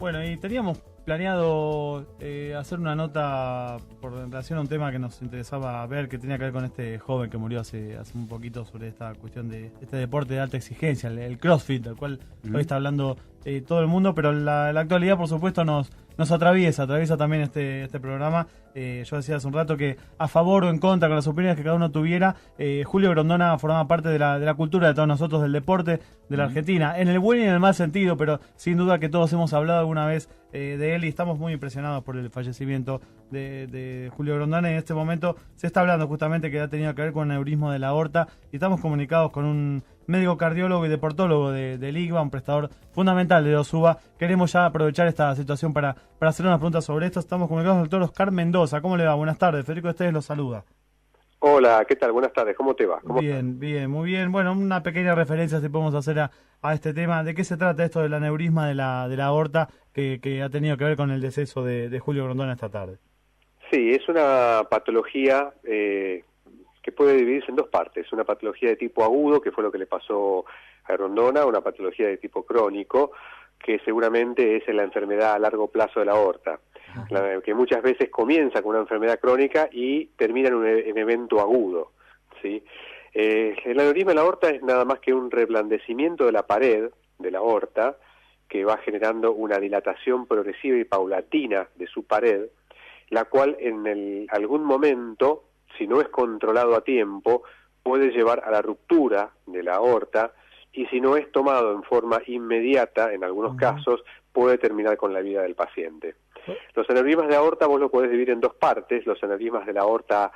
Bueno, y teníamos planeado hacer una nota en relación a un tema que nos interesaba ver, que tenía que ver con este joven que murió hace un poquito, sobre esta cuestión de este deporte de alta exigencia, el CrossFit, del cual hoy está hablando todo el mundo, pero la actualidad, por supuesto, nos atraviesa también este programa. Yo decía hace un rato que a favor o en contra, con las opiniones que cada uno tuviera, Julio Grondona formaba parte de la cultura de todos nosotros, del deporte de la Argentina, en el buen y en el mal sentido, pero sin duda que todos hemos hablado alguna vez de él y estamos muy impresionados por el fallecimiento de Julio Grondona. En este momento se está hablando justamente que ha tenido que ver con un aneurisma de la aorta y estamos comunicados con un médico cardiólogo y deportólogo del IGBA, un prestador fundamental de OSUBA. Queremos ya aprovechar esta situación para hacer unas preguntas sobre esto. Estamos comunicados con el doctor Oscar Mendoza. ¿Cómo le va? Buenas tardes. Federico Esteves los saluda. Hola, ¿qué tal? Buenas tardes. ¿Cómo te va? Bien, muy bien. Bueno, una pequeña referencia si podemos hacer a este tema. ¿De qué se trata esto del aneurisma de la aorta que ha tenido que ver con el deceso de Julio Grondona esta tarde? Sí, es una patología que puede dividirse en dos partes. Una patología de tipo agudo, que fue lo que le pasó a Grondona, una patología de tipo crónico, que seguramente es la enfermedad a largo plazo de la aorta, que muchas veces comienza con una enfermedad crónica y termina en un evento agudo, ¿sí? El aneurisma de la aorta es nada más que un reblandecimiento de la pared de la aorta, que va generando una dilatación progresiva y paulatina de su pared, la cual en algún momento, si no es controlado a tiempo, puede llevar a la ruptura de la aorta, y si no es tomado en forma inmediata, en algunos casos, puede terminar con la vida del paciente. Los aneurismas de aorta vos lo podés dividir en dos partes: los aneurismas de la aorta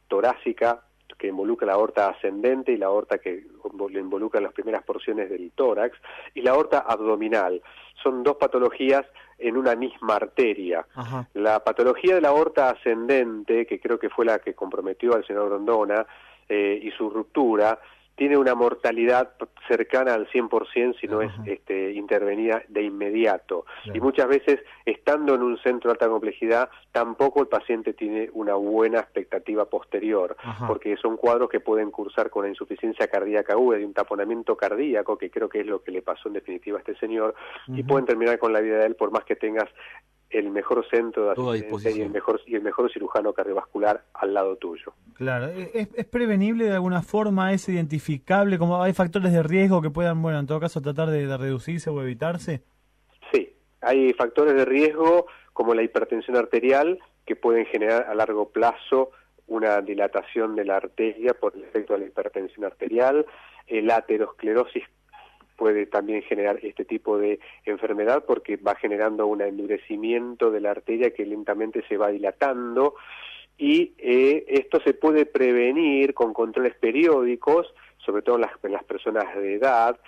torácica, que involucra la aorta ascendente, y la aorta que le involucra las primeras porciones del tórax, y la aorta abdominal. Son dos patologías en una misma arteria. La patología de la aorta ascendente, que creo que fue la que comprometió al señor Grondona, y su ruptura, tiene una mortalidad cercana al 100% si no es intervenida de inmediato. Y muchas veces, estando en un centro de alta complejidad, tampoco el paciente tiene una buena expectativa posterior, porque son cuadros que pueden cursar con una insuficiencia cardíaca aguda y un taponamiento cardíaco, que creo que es lo que le pasó en definitiva a este señor, y pueden terminar con la vida de él, por más que tengas el mejor centro de asistencia y el mejor cirujano cardiovascular al lado tuyo. Claro, ¿es prevenible de alguna forma? ¿Es identificable? ¿Como hay factores de riesgo que puedan, bueno, en todo caso tratar de reducirse o evitarse? Sí, hay factores de riesgo como la hipertensión arterial, que pueden generar a largo plazo una dilatación de la arteria por el efecto de la hipertensión arterial. La aterosclerosis puede también generar este tipo de enfermedad, porque va generando un endurecimiento de la arteria que lentamente se va dilatando, y esto se puede prevenir con controles periódicos, sobre todo en las personas de edad,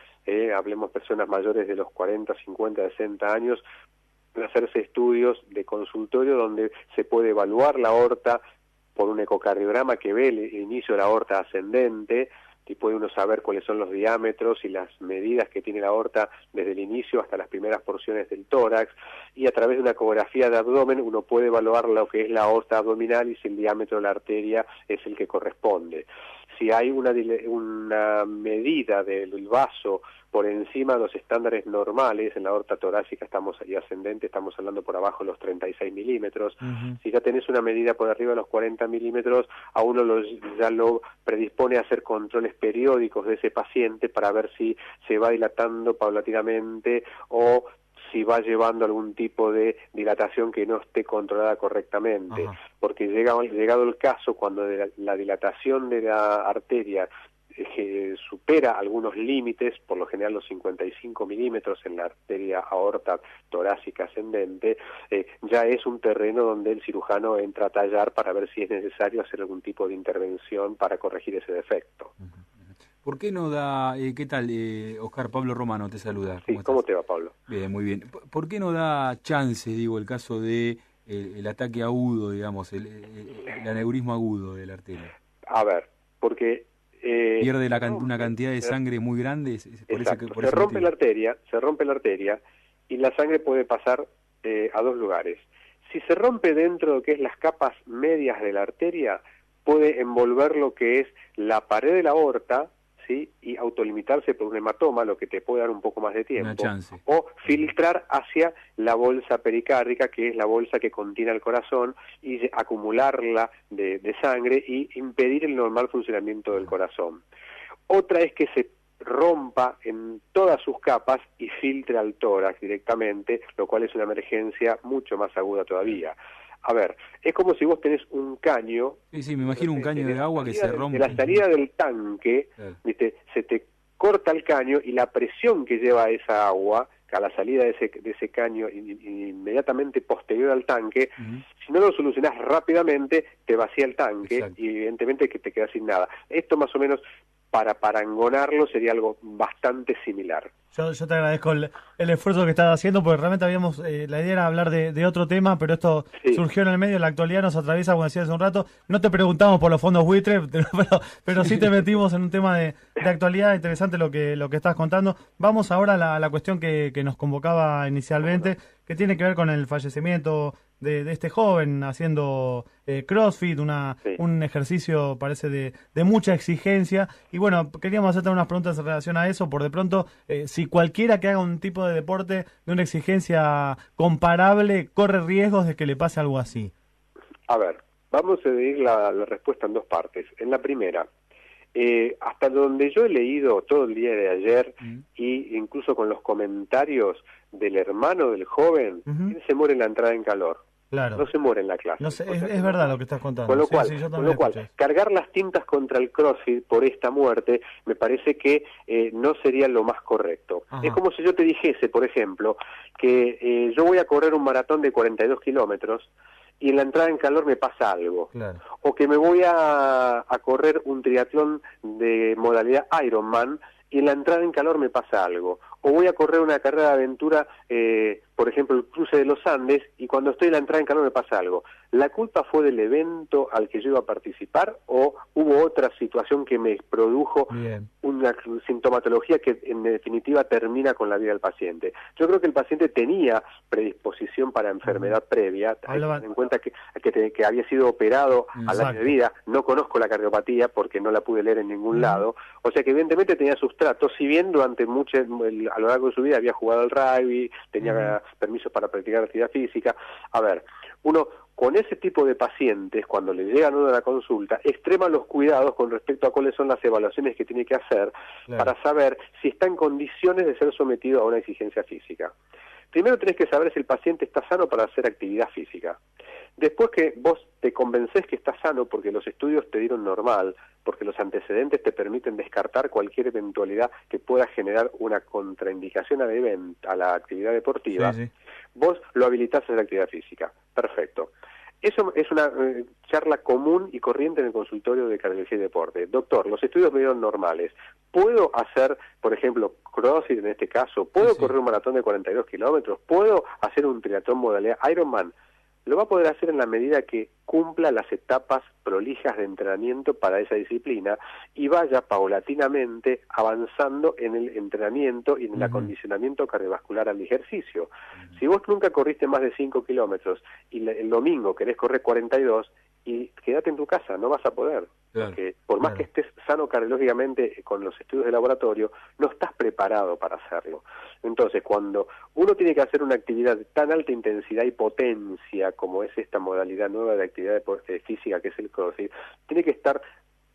hablemos personas mayores de los 40, 50, 60 años, hacerse estudios de consultorio donde se puede evaluar la aorta por un ecocardiograma que ve el inicio de la aorta ascendente, y puede uno saber cuáles son los diámetros y las medidas que tiene la aorta desde el inicio hasta las primeras porciones del tórax, y a través de una ecografía de abdomen uno puede evaluar lo que es la aorta abdominal y si el diámetro de la arteria es el que corresponde. Si hay una medida del vaso por encima de los estándares normales, en la aorta torácica y ascendente estamos hablando por abajo de los 36 milímetros, si ya tenés una medida por arriba de los 40 milímetros, a uno ya lo predispone a hacer controles periódicos de ese paciente para ver si se va dilatando paulatinamente o si va llevando algún tipo de dilatación que no esté controlada correctamente. Porque llegado el caso, cuando la dilatación de la arteria supera algunos límites, por lo general los 55 milímetros en la arteria aorta torácica ascendente, ya es un terreno donde el cirujano entra a tallar para ver si es necesario hacer algún tipo de intervención para corregir ese defecto. ¿Por qué no da, qué tal, Oscar? Pablo Romano te saluda. ¿Cómo te va, Pablo? Bien, muy bien. ¿Por qué no da chance, el caso de el ataque agudo, digamos, el aneurisma agudo de la arteria? A ver, porque pierde una cantidad de sangre muy grande. Se rompe la arteria y la sangre puede pasar a dos lugares. Si se rompe dentro de lo que es las capas medias de la arteria, puede envolver lo que es la pared de la aorta, ¿sí? Y autolimitarse por un hematoma, lo que te puede dar un poco más de tiempo. Una chance. O filtrar hacia la bolsa pericárdica, que es la bolsa que contiene el corazón, y acumularla de sangre y impedir el normal funcionamiento del corazón. Otra es que se rompa en todas sus capas y filtre al tórax directamente, lo cual es una emergencia mucho más aguda todavía. A ver, es como si vos tenés un caño... Sí, me imagino un caño de agua que se rompe. De la salida del tanque, ¿viste? Se te corta el caño y la presión que lleva esa agua a la salida de ese caño inmediatamente posterior al tanque, si no lo solucionás rápidamente, te vacía el tanque y evidentemente que te quedas sin nada. Esto más o menos, para parangonarlo, sería algo bastante similar. Yo te agradezco el esfuerzo que estás haciendo, porque realmente habíamos, la idea era hablar de otro tema, pero esto surgió en el medio, la actualidad nos atraviesa, como decías hace un rato. No te preguntamos por los fondos buitre, pero sí te metimos en un tema de actualidad, interesante lo que estás contando. Vamos ahora a la cuestión que nos convocaba inicialmente, que tiene que ver con el fallecimiento de este joven haciendo CrossFit, un ejercicio parece de mucha exigencia. Y bueno, queríamos hacerte unas preguntas en relación a eso. Por de pronto, si cualquiera que haga un tipo de deporte de una exigencia comparable corre riesgos de que le pase algo así. A ver, vamos a dividir la respuesta en dos partes. En la primera, hasta donde yo he leído todo el día de ayer, y incluso con los comentarios del hermano del joven, él se muere en la entrada en calor. Claro. No se muere en la clase. No sé, es verdad lo que estás contando. Con lo cual, cargar las tintas contra el CrossFit por esta muerte me parece que no sería lo más correcto. Ajá. Es como si yo te dijese, por ejemplo, que yo voy a correr un maratón de 42 kilómetros y en la entrada en calor me pasa algo. Claro. O que me voy a correr un triatlón de modalidad Ironman y en la entrada en calor me pasa algo. O voy a correr una carrera de aventura, por ejemplo, el cruce de los Andes, y cuando estoy en la entrada en calor me pasa algo. ¿La culpa fue del evento al que yo iba a participar o hubo otra situación que me produjo una sintomatología que en definitiva termina con la vida del paciente? Yo creo que el paciente tenía predisposición para enfermedad previa. Hay que tener en cuenta que había sido operado al año de vida. No conozco la cardiopatía porque no la pude leer en ningún lado. O sea que evidentemente tenía sustratos, si bien durante a lo largo de su vida había jugado al rugby, tenía permisos para practicar actividad física. A ver, uno con ese tipo de pacientes, cuando le llegan a la consulta, extrema los cuidados con respecto a cuáles son las evaluaciones que tiene que hacer para saber si está en condiciones de ser sometido a una exigencia física. Primero tenés que saber si el paciente está sano para hacer actividad física. Después que vos te convencés que está sano porque los estudios te dieron normal, porque los antecedentes te permiten descartar cualquier eventualidad que pueda generar una contraindicación a la actividad deportiva, vos lo habilitás a la actividad física. Perfecto. Eso es una charla común y corriente en el consultorio de cardiología y deporte. Doctor, los estudios me dieron normales. ¿Puedo hacer, por ejemplo, CrossFit en este caso? ¿Puedo correr un maratón de 42 kilómetros? ¿Puedo hacer un triatlón modalidad Ironman? Lo va a poder hacer en la medida que cumpla las etapas prolijas de entrenamiento para esa disciplina y vaya paulatinamente avanzando en el entrenamiento y en el acondicionamiento cardiovascular al ejercicio. Si vos nunca corriste más de 5 kilómetros y el domingo querés correr 42, y quédate en tu casa, no vas a poder. Porque por más que estés sano cardiológicamente con los estudios de laboratorio, no estás preparado para hacerlo. Entonces, cuando uno tiene que hacer una actividad de tan alta intensidad y potencia como es esta modalidad nueva de actividad física que es el CrossFit, tiene que estar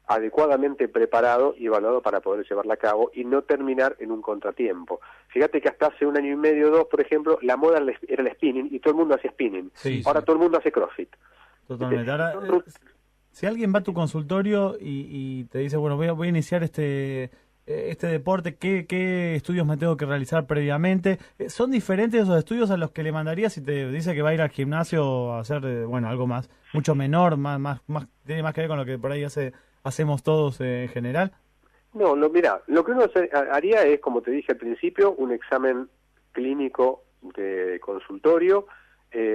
adecuadamente preparado y evaluado para poder llevarla a cabo y no terminar en un contratiempo. Fíjate que hasta hace 1 año y medio o 2, por ejemplo, la moda era el spinning y todo el mundo hacía spinning. Ahora todo el mundo hace CrossFit. Totalmente. Ahora, si alguien va a tu consultorio y te dice, bueno, voy a iniciar este deporte, ¿qué estudios me tengo que realizar previamente? ¿Son diferentes esos estudios a los que le mandarías si te dice que va a ir al gimnasio a hacer, algo más, mucho menor, tiene más que ver con lo que por ahí hacemos todos en general? No, mira, lo que uno haría es, como te dije al principio, un examen clínico de consultorio,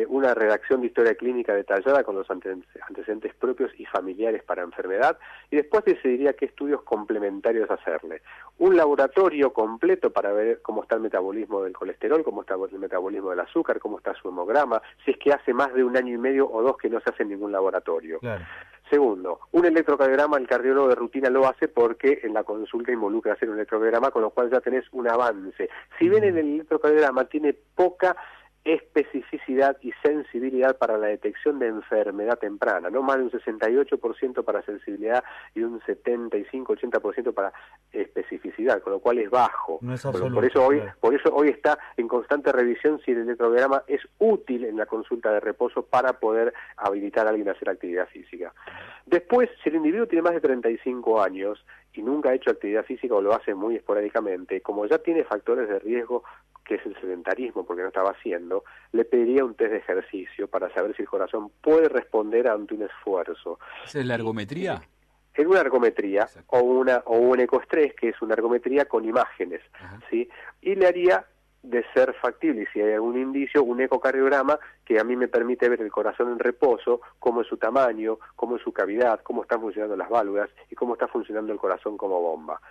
una redacción de historia clínica detallada con los antecedentes propios y familiares para enfermedad, y después decidiría qué estudios complementarios hacerle. Un laboratorio completo para ver cómo está el metabolismo del colesterol, cómo está el metabolismo del azúcar, cómo está su hemograma, si es que hace más de 1 año y medio o 2 que no se hace en ningún laboratorio. Segundo, un electrocardiograma el cardiólogo de rutina lo hace porque en la consulta involucra hacer un electrocardiograma, con lo cual ya tenés un avance. Si bien el electrocardiograma tiene poca especificidad y sensibilidad para la detección de enfermedad temprana, no más de un 68% para sensibilidad y un 75-80% para especificidad, con lo cual es bajo. No es absoluto, por eso hoy está en constante revisión si el electrocardiograma es útil en la consulta de reposo para poder habilitar a alguien a hacer actividad física. Después, si el individuo tiene más de 35 años y nunca ha hecho actividad física o lo hace muy esporádicamente, como ya tiene factores de riesgo, que es el sedentarismo porque no estaba haciendo, le pediría un test de ejercicio para saber si el corazón puede responder ante un esfuerzo. ¿Esa es la ergometría? En una ergometría o un ecoestrés, que es una ergometría con imágenes, ¿sí? Y le haría, de ser factible, y si hay algún indicio, un ecocardiograma que a mí me permite ver el corazón en reposo, cómo es su tamaño, cómo es su cavidad, cómo están funcionando las válvulas y cómo está funcionando el corazón como bomba.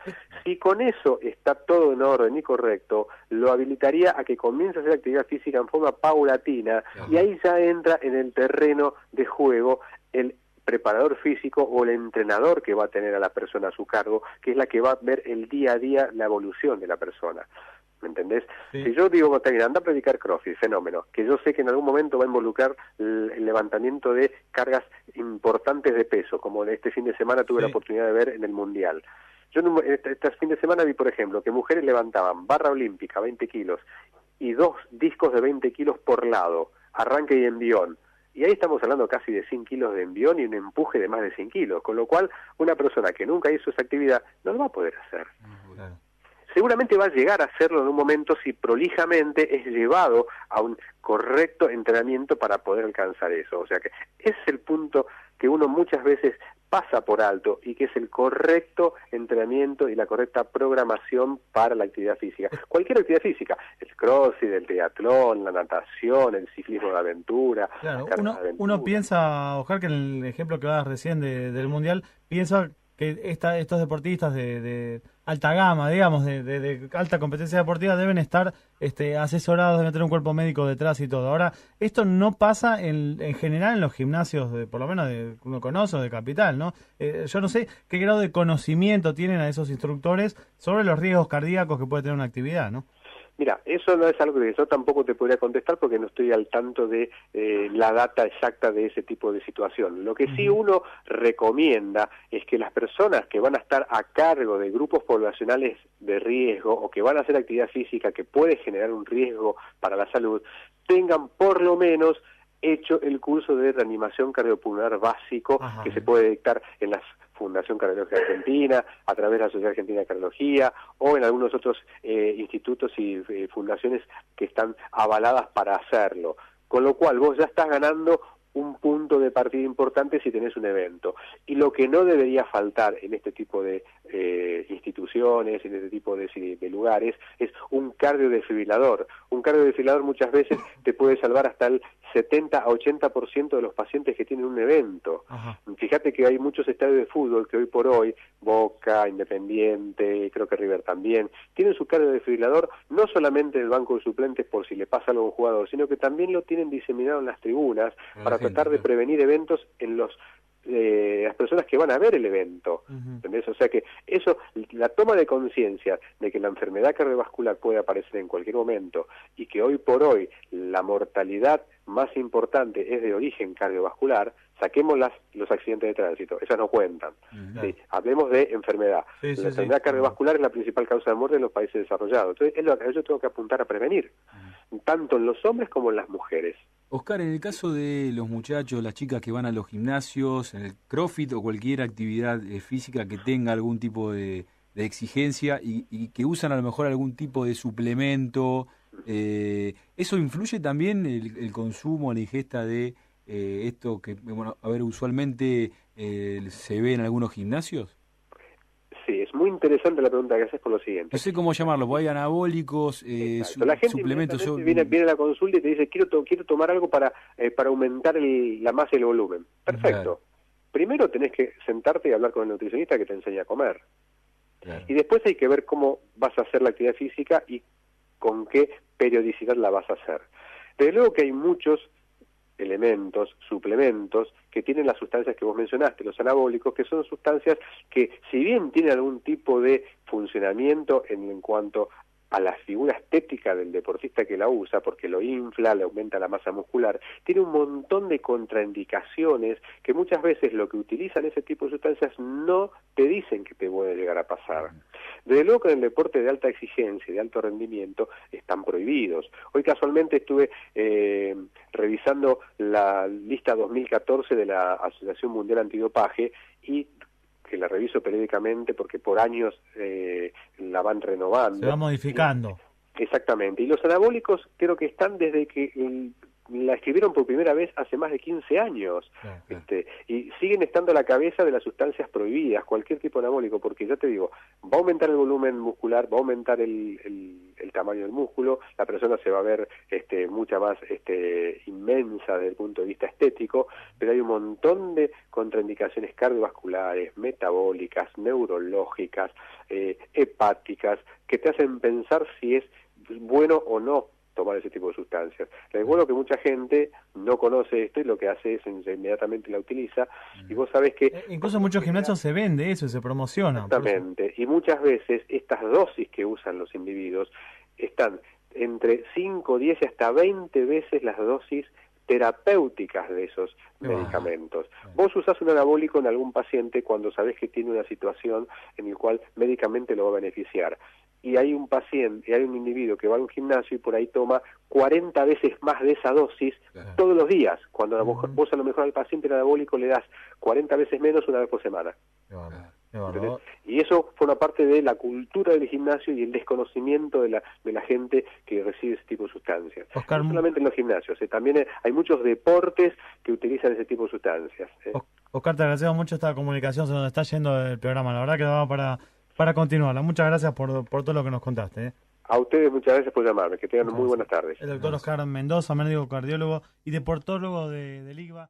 Si con eso está todo en orden y correcto, lo habilitaría a que comience a hacer actividad física en forma paulatina, y ahí ya entra en el terreno de juego el preparador físico o el entrenador que va a tener a la persona a su cargo, que es la que va a ver el día a día la evolución de la persona. ¿Me entendés? Sí. Si yo digo, anda a practicar CrossFit, fenómeno, que yo sé que en algún momento va a involucrar el levantamiento de cargas importantes de peso, como este fin de semana tuve la oportunidad de ver en el Mundial. Yo este fin de semana vi, por ejemplo, que mujeres levantaban barra olímpica, 20 kilos, y 2 discos de 20 kilos por lado, arranque y envión. Y ahí estamos hablando casi de 100 kilos de envión y un empuje de más de 100 kilos, con lo cual una persona que nunca hizo esa actividad no lo va a poder hacer. Claro. Seguramente va a llegar a hacerlo en un momento si prolijamente es llevado a un correcto entrenamiento para poder alcanzar eso. O sea que ese es el punto que uno muchas veces pasa por alto y que es el correcto entrenamiento y la correcta programación para la actividad física. Cualquier actividad física, el crossfit, el triatlón, la natación, el ciclismo de aventura. Claro, uno piensa, Oscar, que en el ejemplo que dabas recién del Mundial, piensa que estos deportistas de alta gama, digamos, de alta competencia deportiva, deben estar asesorados, deben tener un cuerpo médico detrás y todo. Ahora, esto no pasa en general en los gimnasios, por lo menos de uno conoce, o de Capital, ¿no? Yo no sé qué grado de conocimiento tienen a esos instructores sobre los riesgos cardíacos que puede tener una actividad, ¿no? Mira, eso no es algo que yo tampoco te podría contestar porque no estoy al tanto de la data exacta de ese tipo de situación. Lo que sí uno recomienda es que las personas que van a estar a cargo de grupos poblacionales de riesgo o que van a hacer actividad física que puede generar un riesgo para la salud, tengan por lo menos hecho el curso de reanimación cardiopulmonar básico que se puede dictar en las Fundación Cardiológica Argentina, a través de la Sociedad Argentina de Cardiología, o en algunos otros institutos y fundaciones que están avaladas para hacerlo. Con lo cual vos ya estás ganando un punto de partida importante si tenés un evento. Y lo que no debería faltar en este tipo de instituciones, en este tipo de lugares, es un cardiodefibrilador. Un cardiodefibrilador muchas veces te puede salvar hasta el 70 a 80% de los pacientes que tienen un evento. Fíjate que hay muchos estadios de fútbol que hoy por hoy, Boca, Independiente, creo que River también, tienen su cardiodefibrilador no solamente en el banco de suplentes por si le pasa algo a un jugador, sino que también lo tienen diseminado en las tribunas para tratar de prevenir eventos en las personas que van a ver el evento. ¿Entendés? O sea que eso, la toma de conciencia de que la enfermedad cardiovascular puede aparecer en cualquier momento y que hoy por hoy la mortalidad más importante es de origen cardiovascular, saquemos los accidentes de tránsito, esas no cuentan. Sí, hablemos de enfermedad. La enfermedad cardiovascular es la principal causa de muerte en los países desarrollados. Entonces, es lo que yo tengo que apuntar a prevenir, tanto en los hombres como en las mujeres. Oscar, en el caso de los muchachos, las chicas que van a los gimnasios, en el CrossFit o cualquier actividad física que tenga algún tipo de exigencia y que usan a lo mejor algún tipo de suplemento, ¿eso influye también el consumo, la ingesta de esto que, bueno, a ver, usualmente se ve en algunos gimnasios? Sí, es muy interesante la pregunta que haces por lo siguiente. No sé cómo llamarlo, porque hay anabólicos, la gente suplementos. Viene a la consulta y te dice, quiero tomar algo para aumentar la masa y el volumen. Perfecto. Claro. Primero tenés que sentarte y hablar con el nutricionista que te enseña a comer. Claro. Y después hay que ver cómo vas a hacer la actividad física y con qué periodicidad la vas a hacer. Desde luego que hay muchos elementos, suplementos, que tienen las sustancias que vos mencionaste, los anabólicos, que son sustancias que, si bien tienen algún tipo de funcionamiento en cuanto a la figura estética del deportista que la usa, porque lo infla, le aumenta la masa muscular, tiene un montón de contraindicaciones que muchas veces lo que utilizan ese tipo de sustancias no te dicen que te puede llegar a pasar. Desde luego que en el deporte de alta exigencia y de alto rendimiento están prohibidos. Hoy casualmente estuve revisando la lista 2014 de la Asociación Mundial Antidopaje y que la reviso periódicamente porque por años la van renovando. Se va modificando. Exactamente. Y los anabólicos creo que están desde que la escribieron por primera vez hace más de 15 años. Y siguen estando a la cabeza de las sustancias prohibidas, cualquier tipo de anabólico, porque ya te digo, va a aumentar el volumen muscular, va a aumentar el tamaño del músculo, la persona se va a ver mucha más inmensa desde el punto de vista estético, pero hay un montón de contraindicaciones cardiovasculares, metabólicas, neurológicas, hepáticas, que te hacen pensar si es bueno o no tomar ese tipo de sustancias. Recuerdo que mucha gente no conoce esto y lo que hace es inmediatamente la utiliza, y vos sabés que... incluso en muchos gimnasios se vende eso, se promociona. Exactamente, y muchas veces estas dosis que usan los individuos están entre 5, 10 y hasta 20 veces las dosis terapéuticas de esos medicamentos. Vos usás un anabólico en algún paciente cuando sabés que tiene una situación en la cual médicamente lo va a beneficiar. Y hay un paciente, hay un individuo que va a un gimnasio y por ahí toma 40 veces más de esa dosis todos los días, cuando vos a lo mejor al paciente el anabólico le das 40 veces menos una vez por semana. Y eso forma parte de la cultura del gimnasio y el desconocimiento de la gente que recibe ese tipo de sustancias. Oscar, no solamente en los gimnasios, también hay muchos deportes que utilizan ese tipo de sustancias. Oscar, te agradecemos mucho esta comunicación, se nos está yendo el programa, la verdad que vamos para continuarla. Muchas gracias por todo lo que nos contaste. A ustedes muchas gracias por llamarme, que tengan muy buenas tardes. El doctor Oscar Mendoza, médico cardiólogo y deportólogo del IGBA.